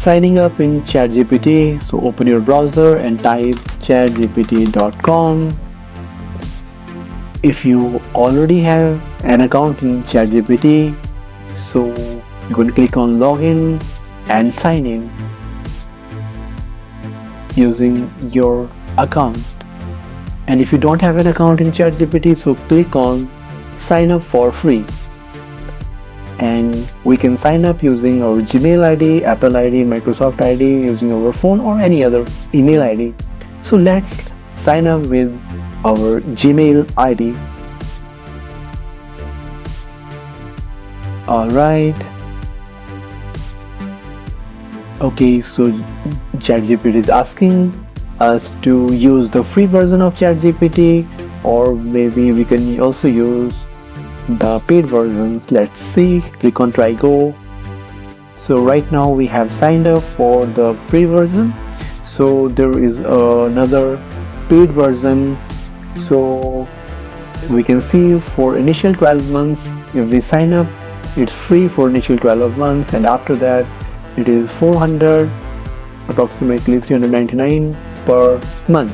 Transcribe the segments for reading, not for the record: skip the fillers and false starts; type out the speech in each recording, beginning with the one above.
signing up in ChatGPT. So open your browser and type chatgpt.com. If you already have an account in ChatGPT, so you're going to click on login and sign in using your account. And if you don't have an account in ChatGPT, so click on sign up for free. And we can sign up using our Gmail ID, Apple ID, Microsoft ID, using our phone or any other email ID. So let's sign up with our Gmail ID. Alright. Okay, so ChatGPT is asking us to use the free version of ChatGPT, or maybe we can also use the paid versions. Let's see. Click on try go. So right now we have signed up for the free version. So there is another paid version. So we can see for initial 12 months, if we sign up, it's free for initial 12 months, and after that it is 400, approximately 399 per month.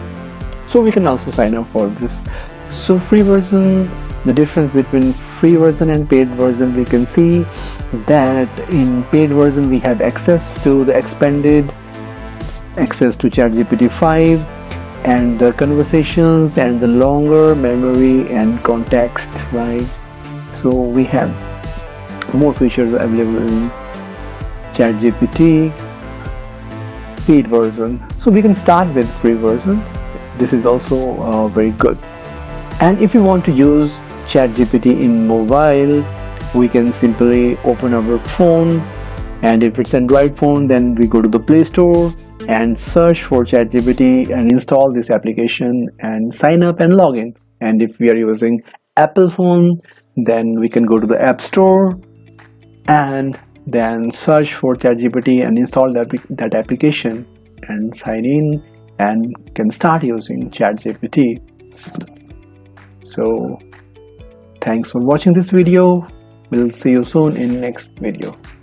So we can also sign up for this. So free version, the difference between free version and paid version, we can see that in paid version we have access to the expanded access to ChatGPT 5 and the conversations and the longer memory and context, right? So we have more features available in ChatGPT paid version. So we can start with free version. This is also very good. And if you want to use ChatGPT in mobile, we can simply open our phone, and if it's Android phone, then we go to the Play Store and search for ChatGPT and install this application and sign up and log in. And if we are using Apple phone, then we can go to the App Store and then search for ChatGPT and install that application and sign in and can start using ChatGPT. So thanks for watching this video. We'll see you soon in next video.